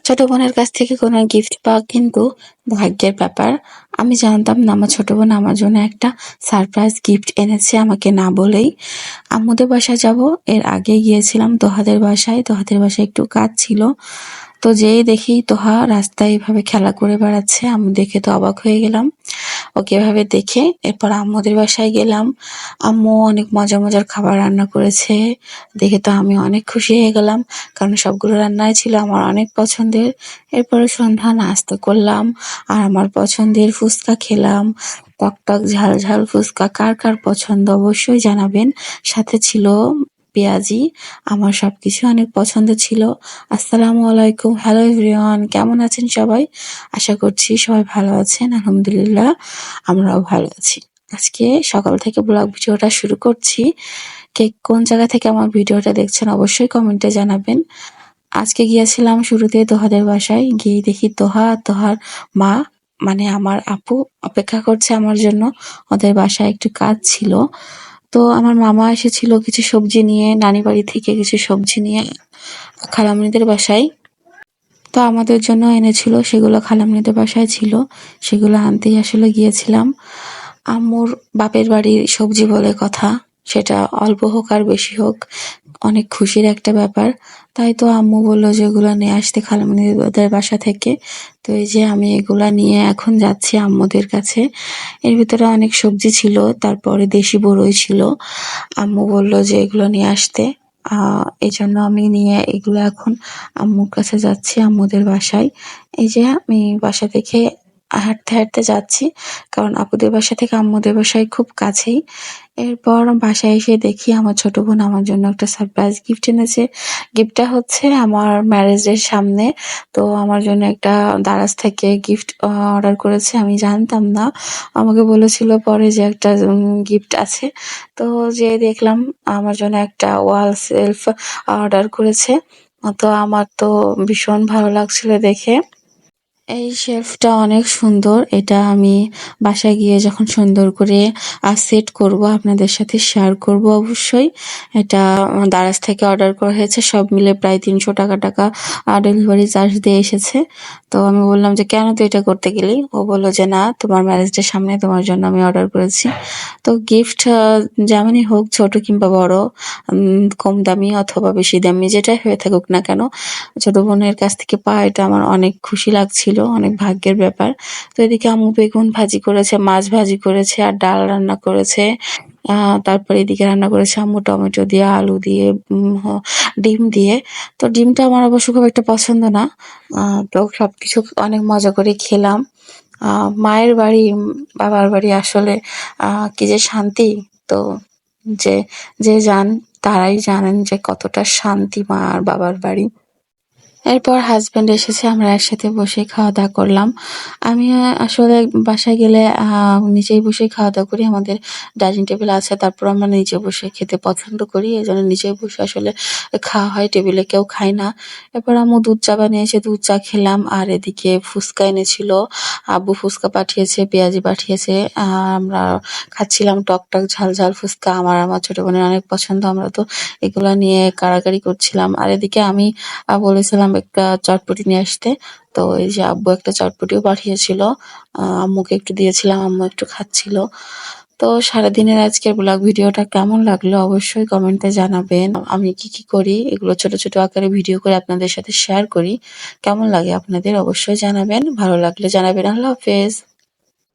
ছোট বোনের কাছ থেকে কোনো গিফট পাওয়া কিন্তু ভাগ্যের ব্যাপার। আমি জানতাম না আমার ছোট বোন আমার জন্য একটা সারপ্রাইজ গিফট এনেছে আমাকে না বলেই। আম্মুদের বাসায় যাব, এর আগে গিয়েছিলাম তোহাদের বাসায়। তোহাদের বাসায় একটু কাজ ছিল, তো যেই দেখি তোহা রাস্তায় এভাবে খেলা করে বেড়াচ্ছে। আম্মু দেখে তো অবাক হয়ে গেলাম ওকে এভাবে দেখে। এরপর আম্মুদের বাসায় গেলাম। আম্মু অনেক মজার মজার খাবার রান্না করেছে, দেখে তো আমি অনেক খুশি হয়ে গেলাম, কারণ সবগুলো রান্নাই ছিল আমার অনেক পছন্দের। এরপরে সন্ধ্যা নাস্তা করলাম আর আমার পছন্দের ফুচকা খেলাম। টক টক ঝাল ঝাল ফুচকা কার কার পছন্দ অবশ্যই জানাবেন। সাথে ছিল পেঁয়াজি। আমার সবকিছু অনেক পছন্দ ছিল। আসসালামু আলাইকুম, হ্যালো এভরিওয়ান, কেমন আছেন সবাই? আশা করছি সবাই ভালো আছেন। আলহামদুলিল্লাহ, আমরাও ভালো আছি। আজকে সকাল থেকে ব্লগ ভিডিওটা শুরু করছি। কে কোন জায়গা থেকে আমার ভিডিওটা দেখছেন অবশ্যই কমেন্টে জানাবেন। আজকে গিয়েছিলাম শুরুতে তোহাদের বাসায়, গিয়ে দেখি তোহা আর তোহার মা মানে আমার আপু অপেক্ষা করছে আমার জন্য। ওদের বাসায় একটু কাজ ছিল, তো আমার মামা এসেছিল কিছু সবজি নিয়ে, নানি বাড়ি থেকে কিছু সবজি নিয়ে খালামণিদের বাসায়। তো আমাদের জন্য এনেছিল, সেগুলো খালামণিদের বাসায় ছিল, সেগুলো আনতেই আসলে গিয়েছিলাম। আম্মুর বাপের বাড়ির সবজি বলে কথা, সেটা অল্প হোক আর বেশি হোক অনেক খুশির একটা ব্যাপার। তাই তো আম্মু বললো যে এগুলো নিয়ে আসতে খালামণিদের বাসা থেকে। তো এই যে আমি এগুলা নিয়ে এখন যাচ্ছি আম্মুদের কাছে। এর ভিতরে অনেক সবজি ছিল, তারপরে দেশি বড়ই ছিল। আম্মু বললো যে এগুলো নিয়ে আসতে। এই জন্য আমি নিয়ে এগুলো এখন আম্মুর কাছে যাচ্ছি, আম্মুদের বাসায়। এই যে আমি বাসা থেকে হাঁটতে হাঁটতে যাচ্ছি, কারণ আপুদের বাসা থেকে আম্মুদের বাসায় খুব কাছেই। এরপর বাসায় এসে দেখি আমার ছোট বোন আমার জন্য একটা সারপ্রাইজ গিফট এনেছে। গিফটটা হচ্ছে আমার ম্যারেজের সামনে। তো আমার জন্য একটা দারাজ থেকে গিফট অর্ডার করেছে, আমি জানতাম না। আমাকে বলেছিল পরে যে একটা গিফট আছে। তো যে দেখলাম আমার জন্য একটা ওয়াল সেলফ অর্ডার করেছে। তো আমার তো ভীষণ ভালো লাগছিল দেখে। এই শেলফটা অনেক সুন্দর, এটা আমি বাসায় গিয়ে যখন সুন্দর করে সেট করব আপনাদের সাথে শেয়ার করব অবশ্যই। এটা দারাজ থেকে অর্ডার করা হয়েছে, সব মিলে প্রায় 300 টাকা ডেলিভারি চার্জ দিয়ে এসেছে। তো আমি বললাম যে কেন তুই এটা করতে গেলি? ও বললো যে না, তোমার ম্যারেজের সামনে তোমার জন্য আমি অর্ডার করেছি। তো গিফট যেমনই হোক, ছোট কিংবা বড়, কম দামি অথবা বেশি দামি, যেটাই হয়ে থাকুক না কেন, ছোট বোনের কাছ থেকে পাওয়া এটা আমার অনেক খুশি লাগছিল, অনেক ভাগ্যের ব্যাপার। তো এদিকে আম্মু বেগুন ভাজি করেছে, মাছ ভাজি করেছে আর ডাল রান্না করেছে। তারপরে এদিকে রান্না করেছে আম্মু টমেটো দিয়ে, আলু দিয়ে, ডিম দিয়ে। তো ডিমটা আমার অবশ্য খুব একটা পছন্দ না। তো সবকিছু অনেক মজা করে খেলাম। মায়ের বাড়ি, বাবার বাড়ি আসলে কি যে শান্তি। তো যে যে যান তারাই জানেন যে কতটা শান্তি মা আর বাবার বাড়ি। এরপর হাজবেন্ড এসেছে, আমরা একসাথে বসে খাওয়া দাওয়া করলাম। আমি আসলে বাসায় গেলে নিচেই বসে খাওয়া দাওয়া করি, আমাদের ডাইনিং টেবিল আছে, তারপর আমরা নিচে বসে খেতে পছন্দ করি, এই জন্য নিচে বসে আসলে খাওয়া হয়, টেবিলে কেউ খায় না। এরপর আম্মু দুধ চা বানিয়েছে, দুধ চা খেলাম। আর এদিকে ফুচকা এনেছিল, আব্বু ফুচকা পাঠিয়েছে, পেঁয়াজি পাঠিয়েছে। আমরা খাচ্ছিলাম টক টক ঝাল ঝাল ফুচকা, আমার ছোট বোনের অনেক পছন্দ, আমরা তো এগুলা নিয়ে কাড়াকাড়ি করছিলাম। আর এদিকে আমি বলেছিলাম একটা চটপটি নিয়ে আসতে, তো এই যে আব্বু একটা চটপটিও পাঠিয়েছিল। আম্মুকে একটু দিয়েছিলাম, আম্মু একটু খাচ্ছিল। তো সারাদিনের আজকের ব্লগ ভিডিওটা কেমন লাগলো অবশ্যই কমেন্টে জানাবেন। আমি কি কি করি এগুলো ছোট ছোট আকারে ভিডিও করে আপনাদের সাথে শেয়ার করি, কেমন লাগে আপনাদের অবশ্যই জানাবেন। ভালো লাগলে জানাবেন। আল্লাহ হাফেজ।